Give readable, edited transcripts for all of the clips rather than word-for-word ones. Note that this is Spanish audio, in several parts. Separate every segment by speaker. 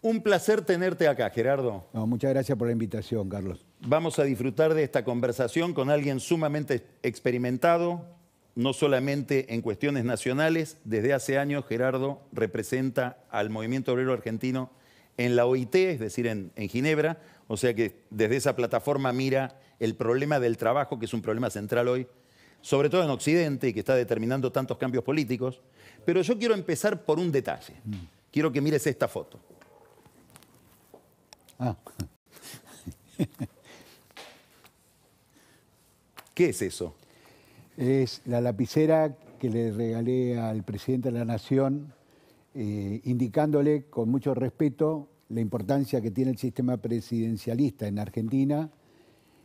Speaker 1: Un placer tenerte acá, Gerardo.
Speaker 2: No, muchas gracias por la invitación, Carlos.
Speaker 1: Vamos a disfrutar de esta conversación con alguien sumamente experimentado, no solamente en cuestiones nacionales. Desde hace años, Gerardo representa al movimiento obrero argentino en la OIT, es decir, en Ginebra. O sea que desde esa plataforma mira el problema del trabajo, que es un problema central hoy, sobre todo en Occidente, y que está determinando tantos cambios políticos. Pero yo quiero empezar por un detalle. Quiero que mires esta foto.
Speaker 2: Ah.
Speaker 1: ¿Qué es eso?
Speaker 2: Es la lapicera que le regalé al presidente de la Nación, indicándole con mucho respeto la importancia que tiene el sistema presidencialista en Argentina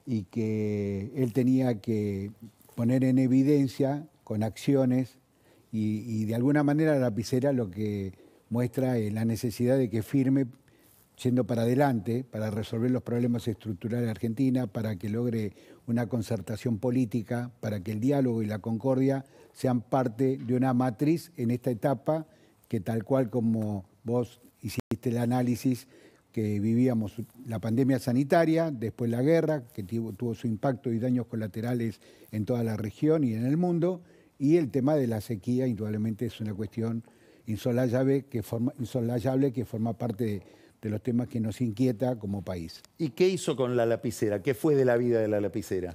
Speaker 2: y que él tenía que poner en evidencia con acciones y de alguna manera la lapicera lo que muestra es la necesidad de que firme yendo para adelante, para resolver los problemas estructurales de Argentina, para que logre una concertación política, para que el diálogo y la concordia sean parte de una matriz en esta etapa que tal cual como vos hiciste el análisis, que vivíamos la pandemia sanitaria, después la guerra, que tuvo su impacto y daños colaterales en toda la región y en el mundo, y el tema de la sequía, indudablemente es una cuestión insolayable que forma parte de los temas que nos inquieta como país.
Speaker 1: ¿Y qué hizo con la lapicera? ¿Qué fue de la vida de la lapicera?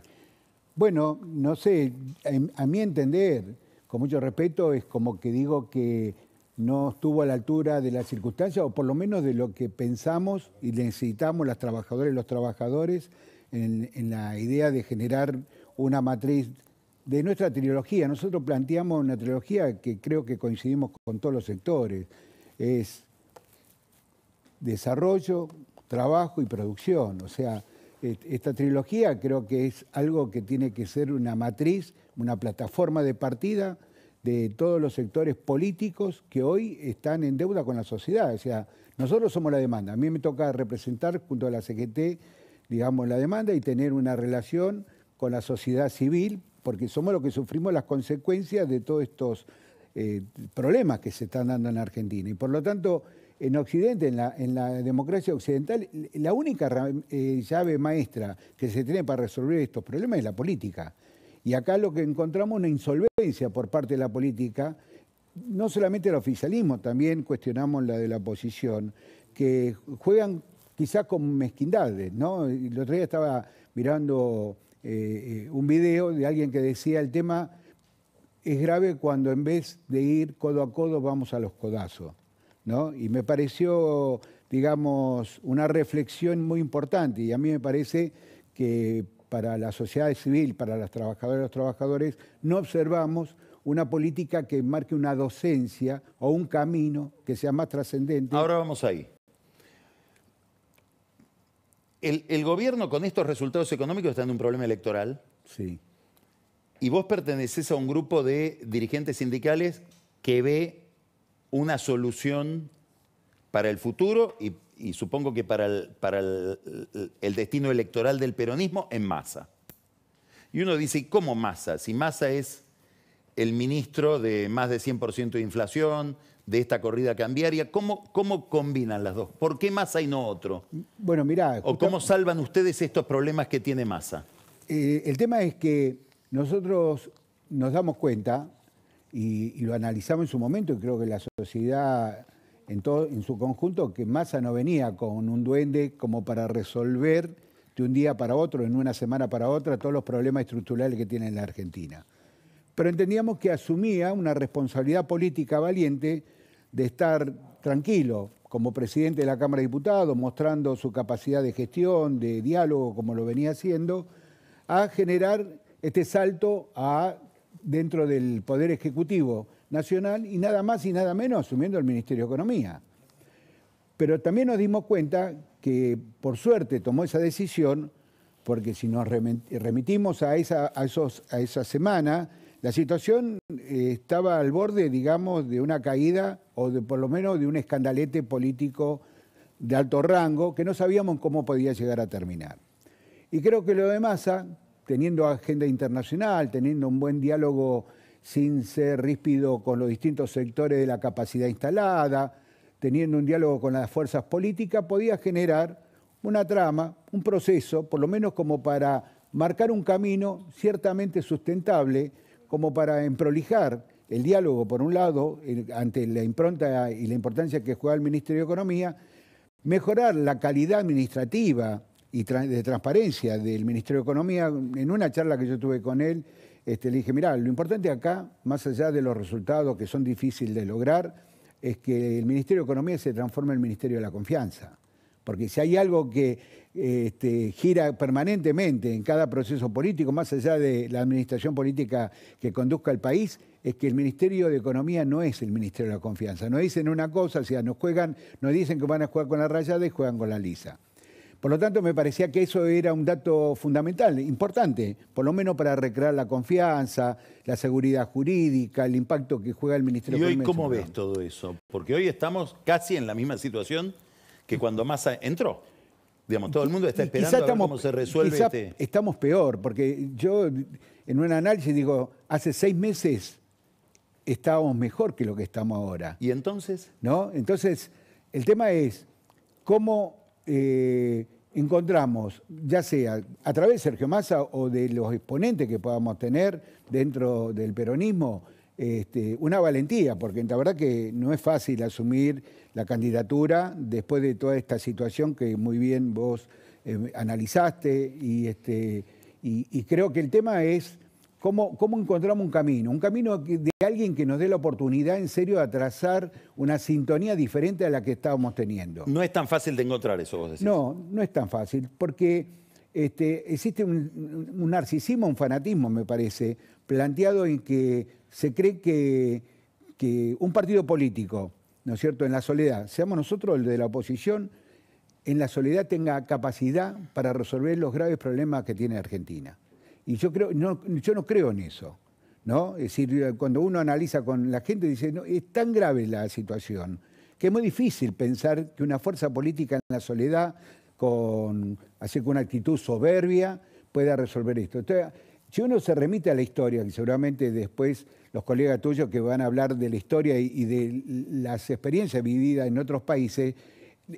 Speaker 2: Bueno, no sé, a mi entender, con mucho respeto, es como que digo que no estuvo a la altura de las circunstancias, o por lo menos de lo que pensamos y necesitamos las trabajadoras y los trabajadores en la idea de generar una matriz de nuestra trilogía. Nosotros planteamos una trilogía que creo que coincidimos con todos los sectores. Es desarrollo, trabajo y producción. O sea, esta trilogía creo que es algo que tiene que ser una matriz, una plataforma de partida de todos los sectores políticos que hoy están en deuda con la sociedad. O sea, nosotros somos la demanda. A mí me toca representar junto a la CGT, digamos, la demanda y tener una relación con la sociedad civil, porque somos los que sufrimos las consecuencias de todos estos problemas que se están dando en Argentina. Y por lo tanto, en Occidente, en la democracia occidental, la única llave maestra que se tiene para resolver estos problemas es la política. Y acá lo que encontramos es una insolvencia por parte de la política, no solamente el oficialismo, también cuestionamos la de la oposición, que juegan quizás con mezquindades, ¿no? El otro día estaba mirando un video de alguien que decía el tema es grave cuando en vez de ir codo a codo vamos a los codazos, ¿no? Y me pareció, digamos, una reflexión muy importante, y a mí me parece que para la sociedad civil, para las trabajadoras y los trabajadores, no observamos una política que marque una docencia o un camino que sea más trascendente.
Speaker 1: Ahora vamos ahí. El gobierno con estos resultados económicos está en un problema electoral.
Speaker 2: Sí.
Speaker 1: Y vos pertenecés a un grupo de dirigentes sindicales que ve una solución para el futuro y supongo que para el destino electoral del peronismo en Massa. Y uno dice, ¿y cómo Massa? Si Massa es el ministro de más de 100% de inflación, de esta corrida cambiaria, ¿cómo combinan las dos? ¿Por qué Massa y no otro?
Speaker 2: Bueno, mirá...
Speaker 1: ¿O cómo salvan ustedes estos problemas que tiene Massa?
Speaker 2: El tema es que nosotros nos damos cuenta, y lo analizamos en su momento, y creo que la sociedad en su conjunto, que Massa no venía con un duende como para resolver de un día para otro, en una semana para otra, todos los problemas estructurales que tiene la Argentina. Pero entendíamos que asumía una responsabilidad política valiente de estar tranquilo como presidente de la Cámara de Diputados, mostrando su capacidad de gestión, de diálogo, como lo venía haciendo, a generar este salto dentro del Poder Ejecutivo Nacional y nada más y nada menos asumiendo el Ministerio de Economía. Pero también nos dimos cuenta que por suerte tomó esa decisión, porque si nos remitimos a esa semana, la situación estaba al borde, digamos, de una caída o por lo menos de un escandalete político de alto rango que no sabíamos cómo podía llegar a terminar. Y creo que lo de Massa, teniendo agenda internacional, teniendo un buen diálogo sin ser ríspido con los distintos sectores de la capacidad instalada, teniendo un diálogo con las fuerzas políticas, podía generar una trama, un proceso, por lo menos como para marcar un camino ciertamente sustentable, como para emprolijar el diálogo, por un lado, ante la impronta y la importancia que juega el Ministerio de Economía, mejorar la calidad administrativa y de transparencia del Ministerio de Economía. En una charla que yo tuve con él, le dije, mirá, lo importante acá, más allá de los resultados que son difíciles de lograr, es que el Ministerio de Economía se transforme en el Ministerio de la Confianza. Porque si hay algo que gira permanentemente en cada proceso político, más allá de la administración política que conduzca el país, es que el Ministerio de Economía no es el Ministerio de la Confianza. Nos dicen una cosa, o sea, nos dicen que van a jugar con la rayada y juegan con la lisa. Por lo tanto, me parecía que eso era un dato fundamental, importante, por lo menos para recrear la confianza, la seguridad jurídica, el impacto que juega el Ministerio de Economía.
Speaker 1: ¿Y hoy cómo ves todo eso? Porque hoy estamos casi en la misma situación que cuando Massa entró. Digamos, todo el mundo está esperando a ver cómo se resuelve
Speaker 2: Estamos peor, porque yo en un análisis digo, hace 6 meses estábamos mejor que lo que estamos ahora.
Speaker 1: ¿Y entonces?
Speaker 2: ¿No? Entonces, el tema es cómo encontramos, ya sea a través de Sergio Massa o de los exponentes que podamos tener dentro del peronismo, una valentía, porque la verdad que no es fácil asumir la candidatura después de toda esta situación que muy bien vos analizaste y creo que el tema es cómo encontramos un camino de alguien que nos dé la oportunidad en serio de trazar una sintonía diferente a la que estábamos teniendo.
Speaker 1: No es tan fácil de encontrar eso, vos decís.
Speaker 2: No es tan fácil, porque existe un narcisismo, un fanatismo, me parece, planteado en que se cree que un partido político, ¿no es cierto?, en la soledad, seamos nosotros el de la oposición, en la soledad tenga capacidad para resolver los graves problemas que tiene Argentina. Y yo no creo en eso, ¿no? Es decir, cuando uno analiza con la gente, dice, no, es tan grave la situación que es muy difícil pensar que una fuerza política en la soledad, así con una actitud soberbia, pueda resolver esto. Entonces, si uno se remite a la historia, que seguramente después los colegas tuyos que van a hablar de la historia y de las experiencias vividas en otros países,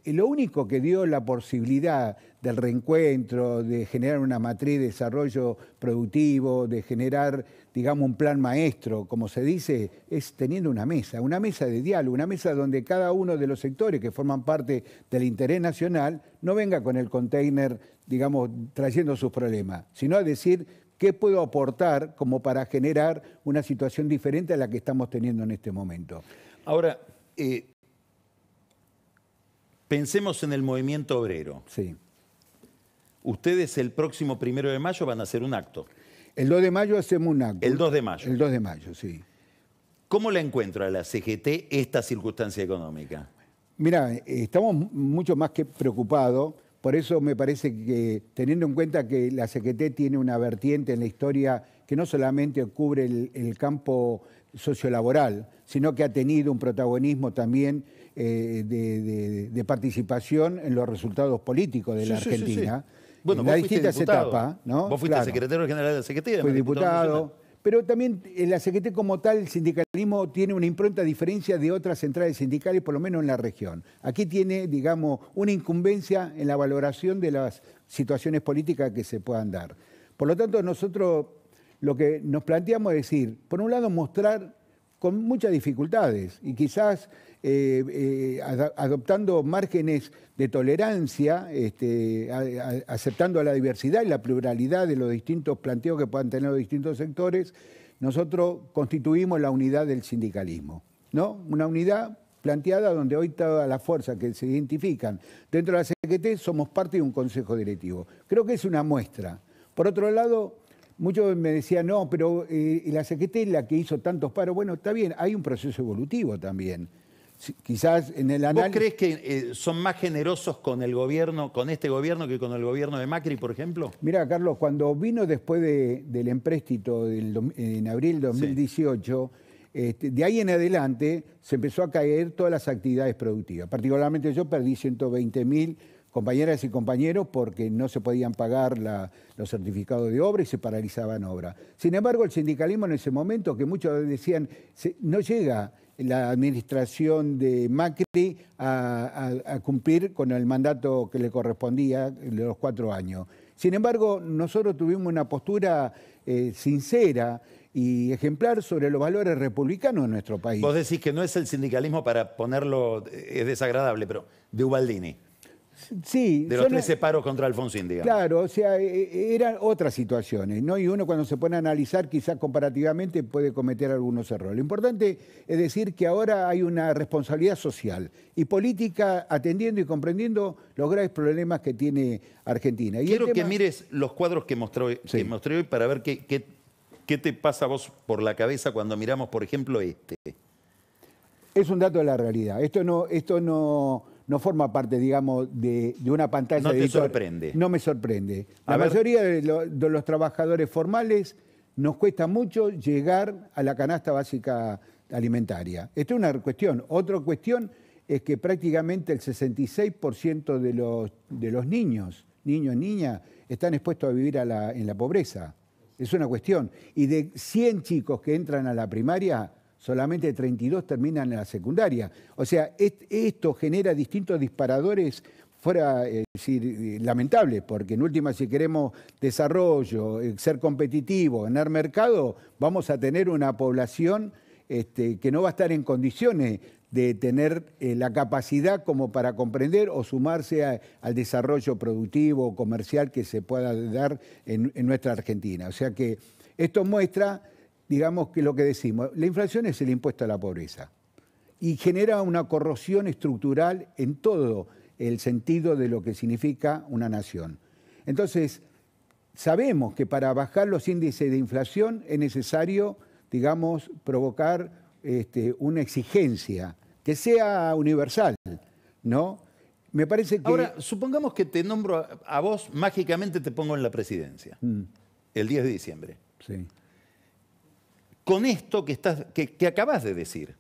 Speaker 2: lo único que dio la posibilidad del reencuentro, de generar una matriz de desarrollo productivo, de generar, digamos, un plan maestro, como se dice, es teniendo una mesa de diálogo, una mesa donde cada uno de los sectores que forman parte del interés nacional no venga con el container, digamos, trayendo sus problemas, sino a decir qué puedo aportar como para generar una situación diferente a la que estamos teniendo en este momento.
Speaker 1: Ahora, pensemos en el movimiento obrero.
Speaker 2: Sí.
Speaker 1: Ustedes el próximo 1 de mayo van a hacer un acto.
Speaker 2: El 2 de mayo hacemos un acto.
Speaker 1: El 2 de mayo.
Speaker 2: El 2 de mayo, sí.
Speaker 1: ¿Cómo la encuentra la CGT esta circunstancia económica?
Speaker 2: Mira, estamos mucho más que preocupados. Por eso me parece que, teniendo en cuenta que la CGT tiene una vertiente en la historia que no solamente cubre el campo sociolaboral, sino que ha tenido un protagonismo también de participación en los resultados políticos de la Argentina.
Speaker 1: Sí. Bueno,
Speaker 2: en las distintas etapas, ¿no?
Speaker 1: Vos fuiste secretario general de la CGT.
Speaker 2: Fui diputado, pero también en la CGT como tal, el sindicalismo tiene una impronta diferencia de otras centrales sindicales, por lo menos en la región. Aquí tiene, digamos, una incumbencia en la valoración de las situaciones políticas que se puedan dar. Por lo tanto, nosotros lo que nos planteamos es decir, por un lado, mostrar con muchas dificultades y quizás adoptando márgenes de tolerancia, aceptando la diversidad y la pluralidad de los distintos planteos que puedan tener los distintos sectores, nosotros constituimos la unidad del sindicalismo, ¿no? Una unidad planteada donde hoy todas las fuerzas que se identifican dentro de la CGT somos parte de un consejo directivo. Creo que es una muestra. Por otro lado, muchos me decían, no, pero la CGT es la que hizo tantos paros. Bueno, está bien, hay un proceso evolutivo también. Quizás en el análisis...
Speaker 1: ¿Vos crees que son más generosos con el gobierno, con este gobierno, que con el gobierno de Macri, por ejemplo?
Speaker 2: Mira, Carlos, cuando vino después del empréstito en abril de 2018, de ahí en adelante se empezó a caer todas las actividades productivas. Particularmente yo perdí 120.000 compañeras y compañeros porque no se podían pagar los certificados de obra y se paralizaban obras. Sin embargo, el sindicalismo en ese momento, que muchos decían, no llega la administración de Macri a cumplir con el mandato que le correspondía de los 4 años. Sin embargo, nosotros tuvimos una postura sincera y ejemplar sobre los valores republicanos de nuestro país.
Speaker 1: Vos decís que no es el sindicalismo, para ponerlo, es desagradable, pero de Ubaldini.
Speaker 2: Sí,
Speaker 1: de los 13 paros contra Alfonsín, digamos.
Speaker 2: Claro, o sea, eran otras situaciones, ¿no? Y uno cuando se pone a analizar, quizás comparativamente puede cometer algunos errores. Lo importante es decir que ahora hay una responsabilidad social y política atendiendo y comprendiendo los graves problemas que tiene Argentina.
Speaker 1: Quiero que mires los cuadros que mostré hoy para ver qué te pasa a vos por la cabeza cuando miramos, por ejemplo, este.
Speaker 2: Es un dato de la realidad. Esto no forma parte, digamos, de una pantalla.
Speaker 1: No te sorprende.
Speaker 2: No me sorprende. La mayoría de los trabajadores formales nos cuesta mucho llegar a la canasta básica alimentaria. Esta es una cuestión. Otra cuestión es que prácticamente el 66% de los niños, niñas, están expuestos a vivir en la pobreza. Es una cuestión. Y de 100 chicos que entran a la primaria, solamente 32 terminan en la secundaria. O sea, esto genera distintos disparadores lamentables, porque en última, si queremos desarrollo, ser competitivo, ganar mercado, vamos a tener una población que no va a estar en condiciones de tener la capacidad como para comprender o sumarse al desarrollo productivo o comercial que se pueda dar en nuestra Argentina. O sea que esto muestra, digamos, que lo que decimos, la inflación es el impuesto a la pobreza y genera una corrosión estructural en todo el sentido de lo que significa una nación. Entonces, sabemos que para bajar los índices de inflación es necesario, digamos, provocar una exigencia que sea universal, ¿no? Me parece que...
Speaker 1: Ahora, supongamos que te nombro a vos, mágicamente te pongo en la presidencia, el 10 de diciembre.
Speaker 2: Sí.
Speaker 1: Con esto que acabas de decir,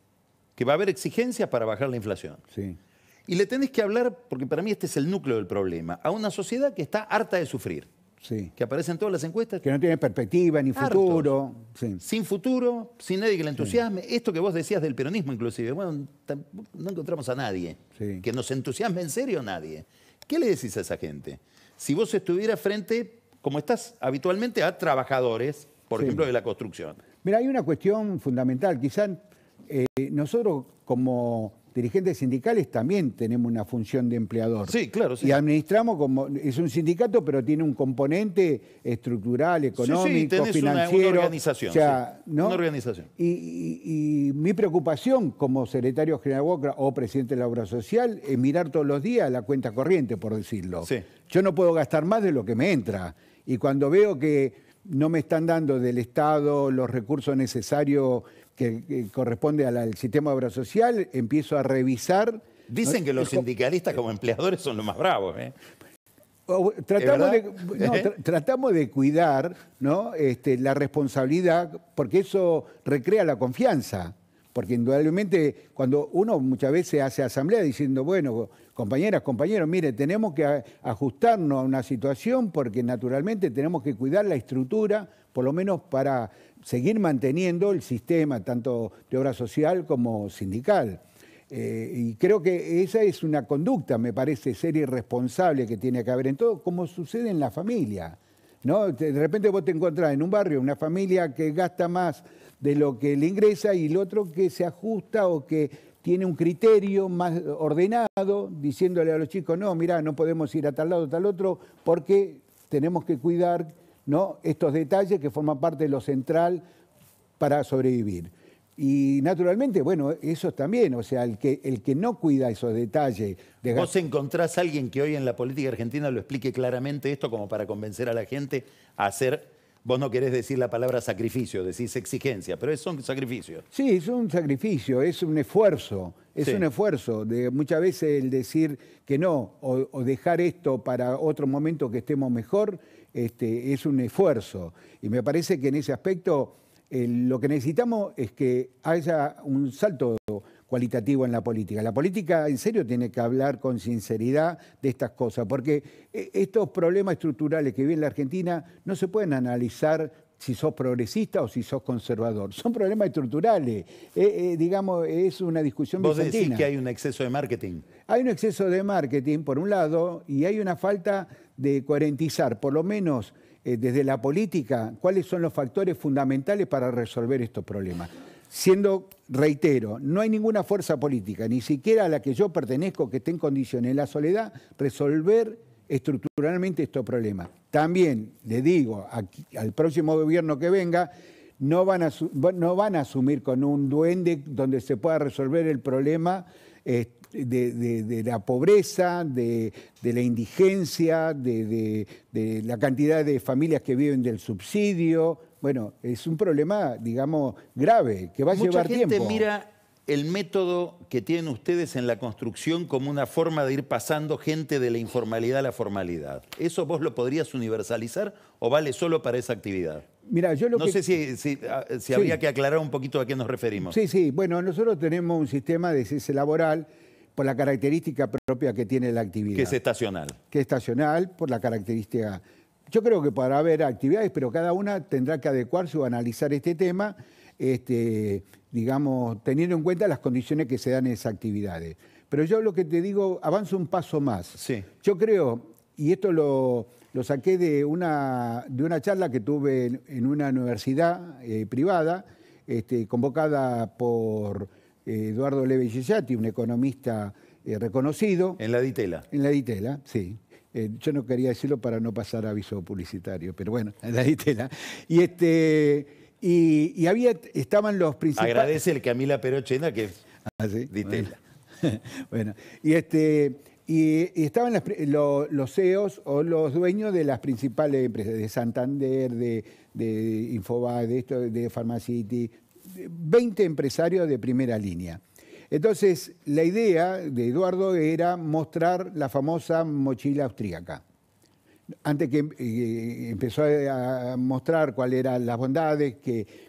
Speaker 1: que va a haber exigencias para bajar la inflación.
Speaker 2: Sí.
Speaker 1: Y le tenés que hablar, porque para mí este es el núcleo del problema, a una sociedad que está harta de sufrir.
Speaker 2: Sí.
Speaker 1: Que aparece en todas las encuestas.
Speaker 2: Que no tiene perspectiva ni futuro. Sí.
Speaker 1: Sin futuro, sin nadie que le entusiasme. Sí. Esto que vos decías del peronismo inclusive, bueno, no encontramos a nadie.
Speaker 2: Sí.
Speaker 1: Que nos entusiasme en serio, nadie. ¿Qué le decís a esa gente? Si vos estuvieras frente, como estás habitualmente, a trabajadores, por ejemplo, de la construcción.
Speaker 2: Mira, hay una cuestión fundamental. Quizás nosotros como dirigentes sindicales también tenemos una función de empleador.
Speaker 1: Sí, claro. Sí.
Speaker 2: Y administramos como... Es un sindicato, pero tiene un componente estructural, económico, financiero.
Speaker 1: Una organización.
Speaker 2: O sea,
Speaker 1: sí.
Speaker 2: ¿no?
Speaker 1: Una organización.
Speaker 2: Y mi preocupación como secretario general Boca o presidente de la Obra Social es mirar todos los días la cuenta corriente, por decirlo. Sí. Yo no puedo gastar más de lo que me entra. Y cuando veo que no me están dando del Estado los recursos necesarios que corresponde al sistema de obra social, empiezo a revisar.
Speaker 1: Dicen que los sindicalistas como empleadores son los más bravos.
Speaker 2: Tratamos de cuidar, ¿no? La responsabilidad, porque eso recrea la confianza. Porque indudablemente cuando uno muchas veces hace asamblea diciendo, bueno, compañeras, compañeros, mire, tenemos que ajustarnos a una situación porque naturalmente tenemos que cuidar la estructura, por lo menos para seguir manteniendo el sistema tanto de obra social como sindical. Y creo que esa es una conducta, me parece, seria y responsable que tiene que haber en todo, como sucede en la familia, ¿no? De repente vos te encontrás en un barrio una familia que gasta más de lo que le ingresa y el otro que se ajusta o que tiene un criterio más ordenado, diciéndole a los chicos, no, mirá, no podemos ir a tal lado, tal otro, porque tenemos que cuidar, ¿no?, estos detalles que forman parte de lo central para sobrevivir. Y naturalmente, bueno, eso también, o sea, el que no cuida esos detalles...
Speaker 1: ¿Vos encontrás a alguien que hoy en la política argentina lo explique claramente esto como para convencer a la gente a hacer... Vos no querés decir la palabra sacrificio, decís exigencia, pero es un sacrificio.
Speaker 2: Sí, es un sacrificio, es un esfuerzo. Es un esfuerzo de muchas veces el decir que no o dejar esto para otro momento que estemos mejor, es un esfuerzo. Y me parece que en ese aspecto lo que necesitamos es que haya un salto cualitativo en la política. La política en serio tiene que hablar con sinceridad de estas cosas, porque estos problemas estructurales que vive la Argentina no se pueden analizar si sos progresista o si sos conservador. Son problemas estructurales. Digamos, es una discusión
Speaker 1: Vos
Speaker 2: bizantina.
Speaker 1: decís que hay un exceso de marketing.
Speaker 2: Hay un exceso de marketing, por un lado, y hay una falta de coherentizar, por lo menos desde la política, cuáles son los factores fundamentales para resolver estos problemas. Siendo, reitero, no hay ninguna fuerza política, ni siquiera a la que yo pertenezco, que esté en condiciones, en la soledad, resolver estructuralmente estos problemas. También le digo al próximo gobierno que venga, no van a asumir con un duende donde se pueda resolver el problema de la pobreza, de la indigencia, de la cantidad de familias que viven del subsidio. Bueno, es un problema, digamos, grave, que va a llevar tiempo.
Speaker 1: Mucha gente mira el método que tienen ustedes en la construcción como una forma de ir pasando gente de la informalidad a la formalidad. ¿Eso vos lo podrías universalizar o vale solo para esa actividad?
Speaker 2: Mira, yo
Speaker 1: no sé si habría que aclarar un poquito a qué nos referimos.
Speaker 2: Sí. Bueno, nosotros tenemos un sistema de cese laboral por la característica propia que tiene la actividad.
Speaker 1: Que es estacional.
Speaker 2: Que es estacional por la característica. Yo creo que podrá haber actividades, pero cada una tendrá que adecuarse o analizar este tema, digamos, teniendo en cuenta las condiciones que se dan en esas actividades. Pero yo lo que te digo, avanzo un paso más.
Speaker 1: Sí.
Speaker 2: Yo creo, y esto lo saqué de una charla que tuve en una universidad privada, convocada por Eduardo Leve Gellati, un economista reconocido.
Speaker 1: En la Ditela.
Speaker 2: En la Ditela, sí. Yo no quería decirlo para no pasar aviso publicitario, pero bueno, en la Ditela. Y estaban los principales...
Speaker 1: Agradece el Camila Perochena, que es
Speaker 2: ¿sí?
Speaker 1: Ditela.
Speaker 2: Bueno, y estaban los CEOs o los dueños de las principales empresas, de Santander, de Infobae, de Pharmacity, 20 empresarios de primera línea. Entonces, la idea de Eduardo era mostrar la famosa mochila austríaca. Antes que empezó a mostrar cuáles eran las bondades,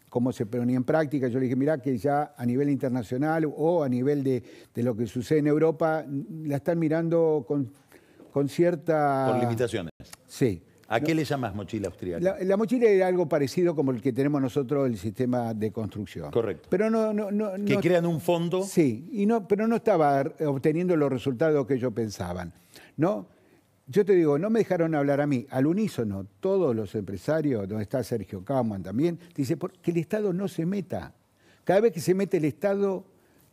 Speaker 2: cómo se ponía en práctica, yo le dije, mirá que ya a nivel internacional o a nivel de lo que sucede en Europa, la están mirando con cierta...
Speaker 1: Por limitaciones.
Speaker 2: Sí.
Speaker 1: ¿A qué le llamas mochila austríaca?
Speaker 2: La mochila era algo parecido como el que tenemos nosotros, el sistema de construcción.
Speaker 1: Correcto.
Speaker 2: Pero
Speaker 1: que crean un fondo.
Speaker 2: Sí, pero no estaba obteniendo los resultados que ellos pensaban. ¿No? Yo te digo, no me dejaron hablar a mí, al unísono, todos los empresarios, donde está Sergio Kaumann también, dice, que el Estado no se meta. Cada vez que se mete el Estado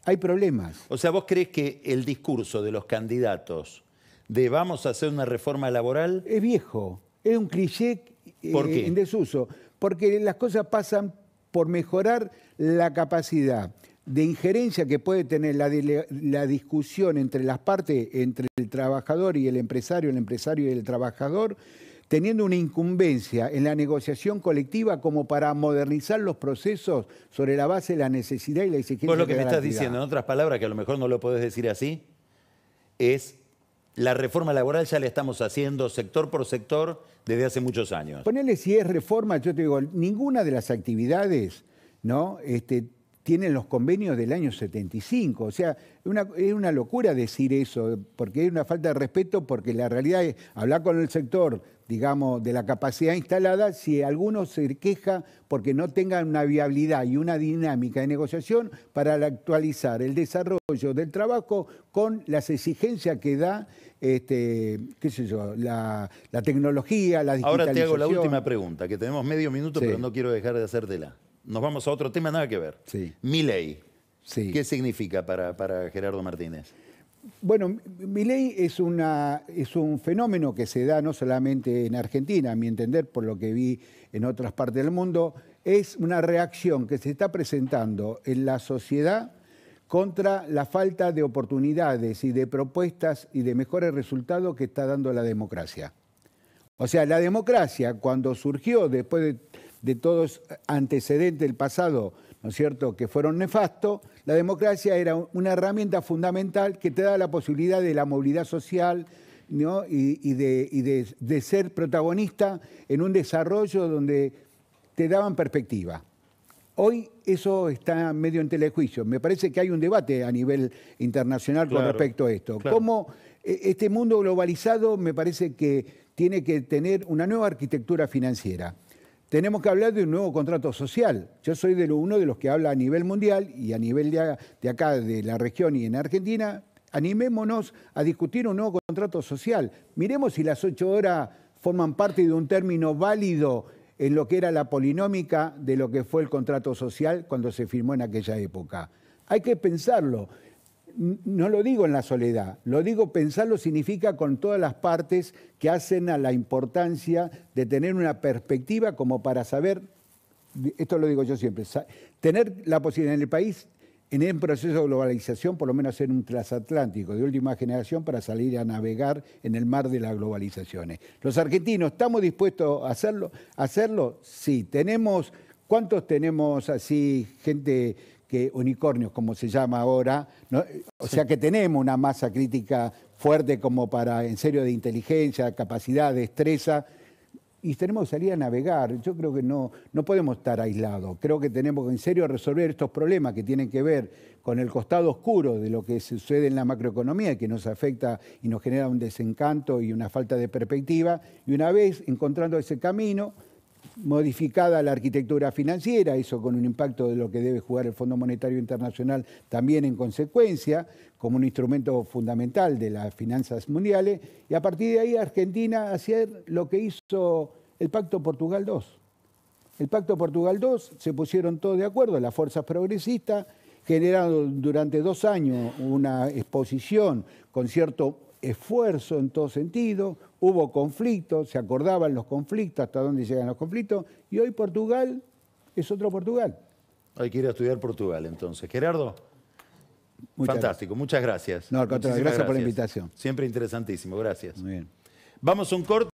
Speaker 2: hay problemas.
Speaker 1: O sea, ¿vos crees que el discurso de los candidatos de vamos a hacer una reforma laboral?
Speaker 2: Es viejo. Es un cliché
Speaker 1: ¿Por qué?
Speaker 2: en desuso, porque las cosas pasan por mejorar la capacidad de injerencia que puede tener la discusión entre las partes, entre el trabajador y el empresario y el trabajador, teniendo una incumbencia en la negociación colectiva como para modernizar los procesos sobre la base de la necesidad y la exigencia.
Speaker 1: Vos lo que me estás
Speaker 2: actividad.
Speaker 1: diciendo, en otras palabras, que a lo mejor no lo podés decir así, es... La reforma laboral ya la estamos haciendo sector por sector desde hace muchos años.
Speaker 2: Ponele si es reforma, yo te digo, ninguna de las actividades, ¿no? Tienen los convenios del año 75. O sea, es una locura decir eso, porque es una falta de respeto, porque la realidad es hablar con el sector, digamos, de la capacidad instalada, si alguno se queja porque no tengan una viabilidad y una dinámica de negociación para actualizar el desarrollo del trabajo con las exigencias que da, qué sé yo, la tecnología, la digitalización.
Speaker 1: Ahora te hago la última pregunta, que tenemos medio minuto, sí, pero no quiero dejar de hacértela. Nos vamos a otro tema, nada que ver.
Speaker 2: Sí.
Speaker 1: Milei.
Speaker 2: Sí.
Speaker 1: ¿Qué significa para Gerardo Martínez?
Speaker 2: Bueno, Milei es un fenómeno que se da no solamente en Argentina, a mi entender, por lo que vi en otras partes del mundo, es una reacción que se está presentando en la sociedad contra la falta de oportunidades y de propuestas y de mejores resultados que está dando la democracia. O sea, la democracia, cuando surgió después de todos antecedentes del pasado, ¿no es cierto?, que fueron nefastos, la democracia era una herramienta fundamental que te da la posibilidad de la movilidad social, ¿no?, y de ser protagonista en un desarrollo donde te daban perspectiva. Hoy eso está medio en telejuicio. Me parece que hay un debate a nivel internacional con respecto a esto.
Speaker 1: Claro.
Speaker 2: Cómo este mundo globalizado me parece que tiene que tener una nueva arquitectura financiera. tenemos que hablar de un nuevo contrato social. Yo soy uno de los que habla a nivel mundial y a nivel de acá, de la región y en Argentina. Animémonos a discutir un nuevo contrato social. Miremos si las 8 horas forman parte de un término válido en lo que era la polinómica de lo que fue el contrato social cuando se firmó en aquella época. Hay que pensarlo. No lo digo en la soledad, lo digo pensarlo significa con todas las partes que hacen a la importancia de tener una perspectiva como para saber, esto lo digo yo siempre, tener la posibilidad en el país, en el proceso de globalización, por lo menos ser un transatlántico de última generación para salir a navegar en el mar de las globalizaciones. Los argentinos, ¿estamos dispuestos a hacerlo? ¿Hacerlo? Sí. ¿Cuántos tenemos así gente unicornios, como se llama ahora, ¿no? O sea que tenemos una masa crítica fuerte como para, en serio, de inteligencia, capacidad, destreza, y tenemos que salir a navegar. Yo creo que no podemos estar aislados. Creo que tenemos que, en serio, resolver estos problemas que tienen que ver con el costado oscuro de lo que sucede en la macroeconomía y que nos afecta y nos genera un desencanto y una falta de perspectiva. Y una vez encontrando ese camino, modificada la arquitectura financiera, eso con un impacto de lo que debe jugar el Fondo Monetario Internacional también en consecuencia, como un instrumento fundamental de las finanzas mundiales, y a partir de ahí Argentina hacer lo que hizo el Pacto Portugal II. El Pacto Portugal II se pusieron todos de acuerdo, las fuerzas progresistas, generaron durante 2 años una exposición con cierto esfuerzo en todo sentido, hubo conflictos, se acordaban los conflictos, hasta dónde llegan los conflictos, y hoy Portugal es otro Portugal.
Speaker 1: Hay que ir a estudiar Portugal, entonces. Gerardo, fantástico, muchas gracias.
Speaker 2: No, al contrario, gracias por la invitación.
Speaker 1: Siempre interesantísimo, gracias.
Speaker 2: Muy bien.
Speaker 1: Vamos a un corte.